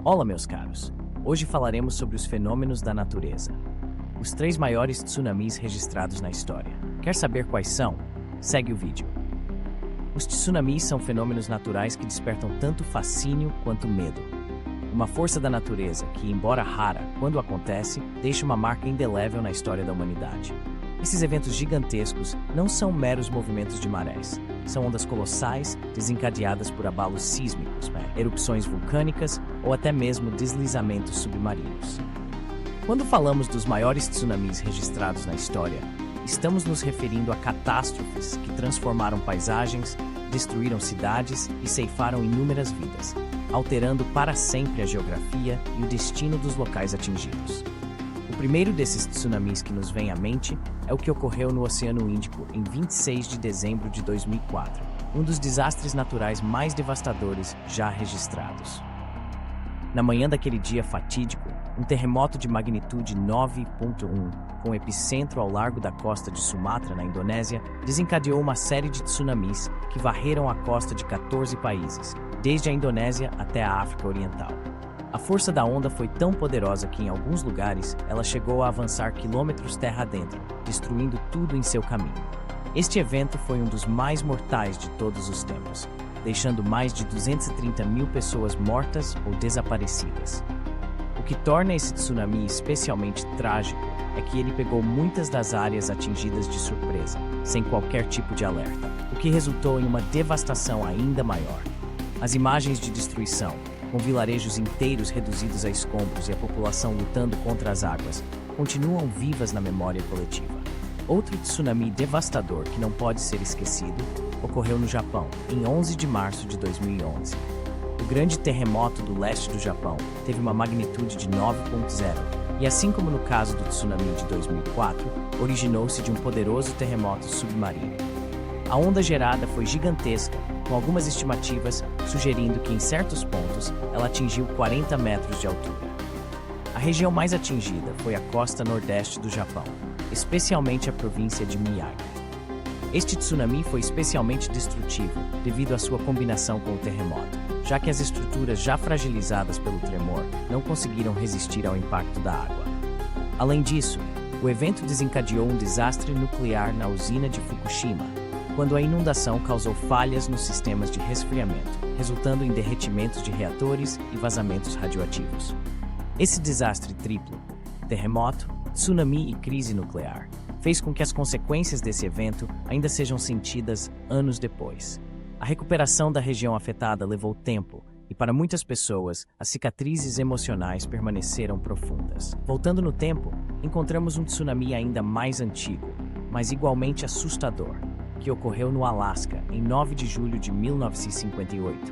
Olá, meus caros! Hoje falaremos sobre os fenômenos da natureza. Os 3 maiores tsunamis registrados na história. Quer saber quais são? Segue o vídeo. Os tsunamis são fenômenos naturais que despertam tanto fascínio quanto medo. Uma força da natureza que, embora rara, quando acontece, deixa uma marca indelével na história da humanidade. Esses eventos gigantescos não são meros movimentos de marés. São ondas colossais desencadeadas por abalos sísmicos, erupções vulcânicas ou até mesmo deslizamentos submarinos. Quando falamos dos maiores tsunamis registrados na história, estamos nos referindo a catástrofes que transformaram paisagens, destruíram cidades e ceifaram inúmeras vidas, alterando para sempre a geografia e o destino dos locais atingidos. O primeiro desses tsunamis que nos vem à mente é o que ocorreu no Oceano Índico em 26 de dezembro de 2004, um dos desastres naturais mais devastadores já registrados. Na manhã daquele dia fatídico, um terremoto de magnitude 9.1, com epicentro ao largo da costa de Sumatra, na Indonésia, desencadeou uma série de tsunamis que varreram a costa de 14 países, desde a Indonésia até a África Oriental. A força da onda foi tão poderosa que, em alguns lugares, ela chegou a avançar quilômetros terra adentro, destruindo tudo em seu caminho. Este evento foi um dos mais mortais de todos os tempos, deixando mais de 230 mil pessoas mortas ou desaparecidas. O que torna esse tsunami especialmente trágico é que ele pegou muitas das áreas atingidas de surpresa, sem qualquer tipo de alerta, o que resultou em uma devastação ainda maior. As imagens de destruição, com vilarejos inteiros reduzidos a escombros e a população lutando contra as águas, continuam vivas na memória coletiva. Outro tsunami devastador que não pode ser esquecido ocorreu no Japão, em 11 de março de 2011. O grande terremoto do leste do Japão teve uma magnitude de 9.0 e, assim como no caso do tsunami de 2004, originou-se de um poderoso terremoto submarino. A onda gerada foi gigantesca, com algumas estimativas sugerindo que em certos pontos ela atingiu 40 metros de altura. A região mais atingida foi a costa nordeste do Japão, especialmente a província de Miyagi. Este tsunami foi especialmente destrutivo devido à sua combinação com o terremoto, já que as estruturas já fragilizadas pelo tremor não conseguiram resistir ao impacto da água. Além disso, o evento desencadeou um desastre nuclear na usina de Fukushima, quando a inundação causou falhas nos sistemas de resfriamento, resultando em derretimentos de reatores e vazamentos radioativos. Esse desastre triplo, terremoto, tsunami e crise nuclear, fez com que as consequências desse evento ainda sejam sentidas anos depois. A recuperação da região afetada levou tempo e, para muitas pessoas, as cicatrizes emocionais permaneceram profundas. Voltando no tempo, encontramos um tsunami ainda mais antigo, mas igualmente assustador, que ocorreu no Alasca, em 9 de julho de 1958.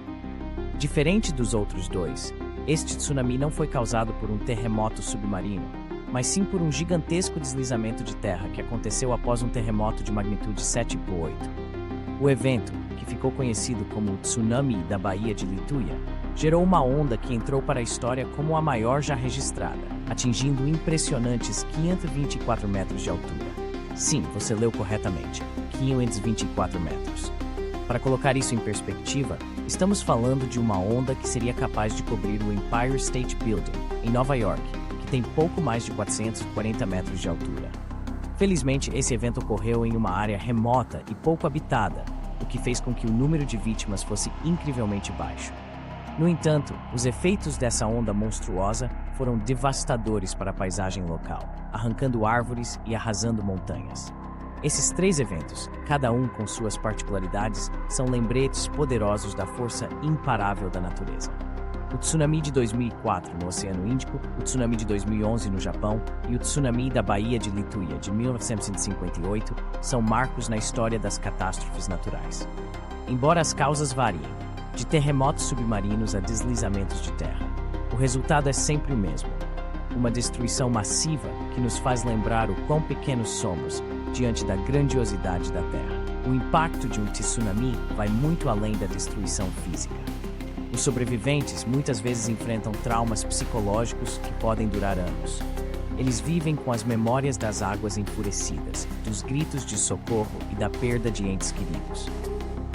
Diferente dos outros dois, este tsunami não foi causado por um terremoto submarino, mas sim por um gigantesco deslizamento de terra que aconteceu após um terremoto de magnitude 7.8. O evento, que ficou conhecido como o Tsunami da Baía de Lituya, gerou uma onda que entrou para a história como a maior já registrada, atingindo impressionantes 524 metros de altura. Sim, você leu corretamente, 524 metros. Para colocar isso em perspectiva, estamos falando de uma onda que seria capaz de cobrir o Empire State Building, em Nova York, que tem pouco mais de 440 metros de altura. Felizmente, esse evento ocorreu em uma área remota e pouco habitada, o que fez com que o número de vítimas fosse incrivelmente baixo. No entanto, os efeitos dessa onda monstruosa foram devastadores para a paisagem local, arrancando árvores e arrasando montanhas. Esses 3 eventos, cada um com suas particularidades, são lembretes poderosos da força imparável da natureza. O tsunami de 2004 no Oceano Índico, o tsunami de 2011 no Japão e o tsunami da Baía de Lituya de 1958 são marcos na história das catástrofes naturais. Embora as causas variem, de terremotos submarinos a deslizamentos de terra, o resultado é sempre o mesmo: uma destruição massiva que nos faz lembrar o quão pequenos somos diante da grandiosidade da Terra. O impacto de um tsunami vai muito além da destruição física. Os sobreviventes muitas vezes enfrentam traumas psicológicos que podem durar anos. Eles vivem com as memórias das águas enfurecidas, dos gritos de socorro e da perda de entes queridos.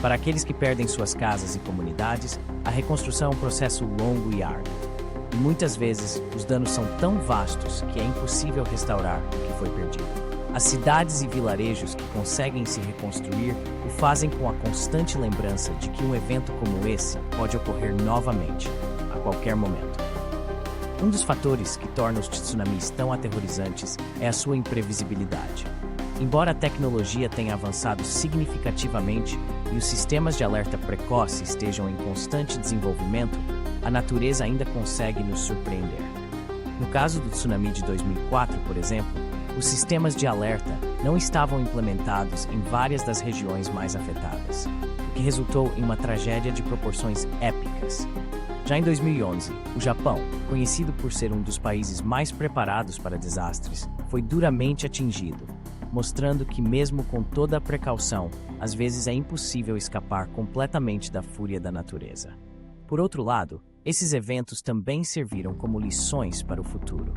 Para aqueles que perdem suas casas e comunidades, a reconstrução é um processo longo e árduo. e muitas vezes os danos são tão vastos que é impossível restaurar o que foi perdido. As cidades e vilarejos que conseguem se reconstruir o fazem com a constante lembrança de que um evento como esse pode ocorrer novamente, a qualquer momento. Um dos fatores que torna os tsunamis tão aterrorizantes é a sua imprevisibilidade. Embora a tecnologia tenha avançado significativamente e os sistemas de alerta precoce estejam em constante desenvolvimento, a natureza ainda consegue nos surpreender. No caso do tsunami de 2004, por exemplo, os sistemas de alerta não estavam implementados em várias das regiões mais afetadas, o que resultou em uma tragédia de proporções épicas. Já em 2011, o Japão, conhecido por ser um dos países mais preparados para desastres, foi duramente atingido, mostrando que mesmo com toda a precaução, às vezes é impossível escapar completamente da fúria da natureza. Por outro lado, esses eventos também serviram como lições para o futuro.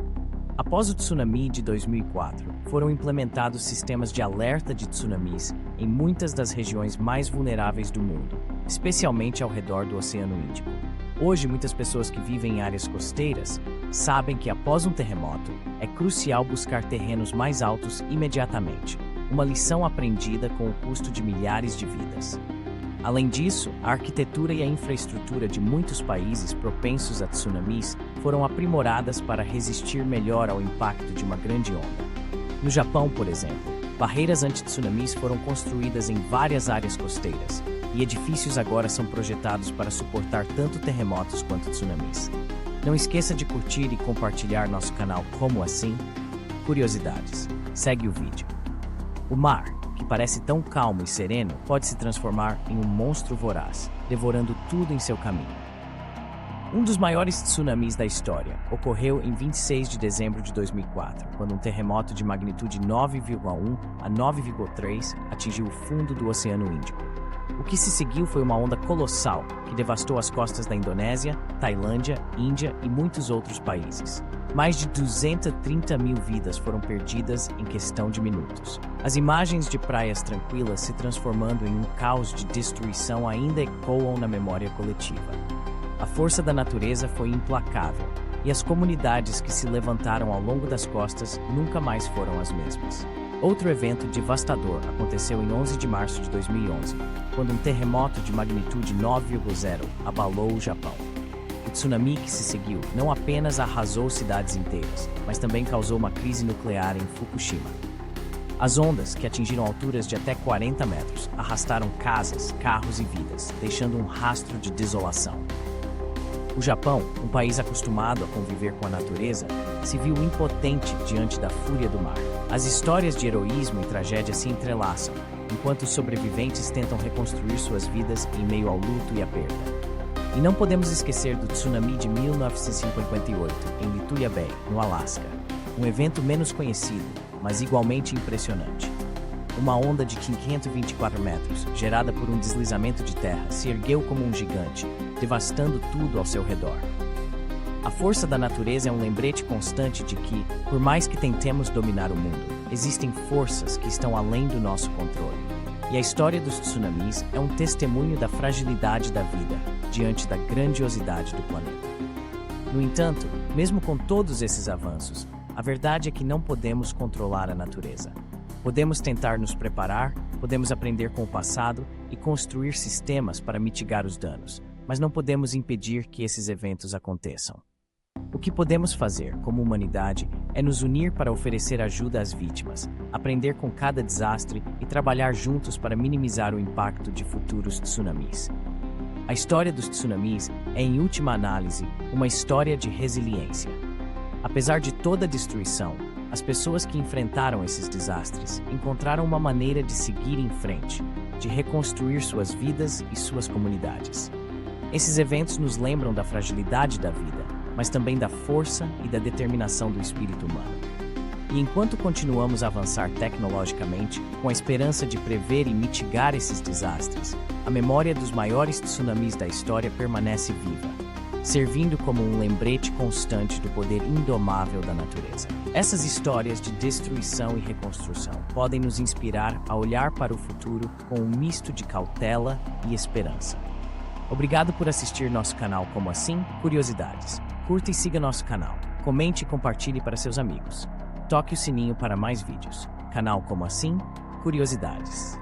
Após o tsunami de 2004, foram implementados sistemas de alerta de tsunamis em muitas das regiões mais vulneráveis do mundo, especialmente ao redor do Oceano Índico. Hoje, muitas pessoas que vivem em áreas costeiras sabem que após um terremoto, é crucial buscar terrenos mais altos imediatamente, uma lição aprendida com o custo de milhares de vidas. Além disso, a arquitetura e a infraestrutura de muitos países propensos a tsunamis foram aprimoradas para resistir melhor ao impacto de uma grande onda. No Japão, por exemplo, barreiras anti-tsunamis foram construídas em várias áreas costeiras, e edifícios agora são projetados para suportar tanto terremotos quanto tsunamis. Não esqueça de curtir e compartilhar nosso canal Como Assim? Curiosidades. Segue o vídeo. O mar, que parece tão calmo e sereno, pode se transformar em um monstro voraz, devorando tudo em seu caminho. Um dos maiores tsunamis da história ocorreu em 26 de dezembro de 2004, quando um terremoto de magnitude 9,1 a 9,3 atingiu o fundo do Oceano Índico. O que se seguiu foi uma onda colossal que devastou as costas da Indonésia, Tailândia, Índia e muitos outros países. Mais de 230 mil vidas foram perdidas em questão de minutos. As imagens de praias tranquilas se transformando em um caos de destruição ainda ecoam na memória coletiva. A força da natureza foi implacável, e as comunidades que se levantaram ao longo das costas nunca mais foram as mesmas. Outro evento devastador aconteceu em 11 de março de 2011, quando um terremoto de magnitude 9,0 abalou o Japão. O tsunami que se seguiu não apenas arrasou cidades inteiras, mas também causou uma crise nuclear em Fukushima. As ondas, que atingiram alturas de até 40 metros, arrastaram casas, carros e vidas, deixando um rastro de desolação. O Japão, um país acostumado a conviver com a natureza, se viu impotente diante da fúria do mar. As histórias de heroísmo e tragédia se entrelaçam, enquanto os sobreviventes tentam reconstruir suas vidas em meio ao luto e à perda. E não podemos esquecer do tsunami de 1958, em Lituya Bay, no Alasca. Um evento menos conhecido, mas igualmente impressionante. Uma onda de 524 metros, gerada por um deslizamento de terra, se ergueu como um gigante, devastando tudo ao seu redor. A força da natureza é um lembrete constante de que, por mais que tentemos dominar o mundo, existem forças que estão além do nosso controle. E a história dos tsunamis é um testemunho da fragilidade da vida diante da grandiosidade do planeta. No entanto, mesmo com todos esses avanços, a verdade é que não podemos controlar a natureza. Podemos tentar nos preparar, podemos aprender com o passado e construir sistemas para mitigar os danos, mas não podemos impedir que esses eventos aconteçam. O que podemos fazer, como humanidade, é nos unir para oferecer ajuda às vítimas, aprender com cada desastre e trabalhar juntos para minimizar o impacto de futuros tsunamis. A história dos tsunamis é, em última análise, uma história de resiliência. Apesar de toda a destruição, as pessoas que enfrentaram esses desastres encontraram uma maneira de seguir em frente, de reconstruir suas vidas e suas comunidades. Esses eventos nos lembram da fragilidade da vida, mas também da força e da determinação do espírito humano. E enquanto continuamos a avançar tecnologicamente, com a esperança de prever e mitigar esses desastres, a memória dos maiores tsunamis da história permanece viva, servindo como um lembrete constante do poder indomável da natureza. Essas histórias de destruição e reconstrução podem nos inspirar a olhar para o futuro com um misto de cautela e esperança. Obrigado por assistir nosso canal Como Assim? Curiosidades. Curta e siga nosso canal. Comente e compartilhe para seus amigos. Toque o sininho para mais vídeos. Canal Como Assim? Curiosidades.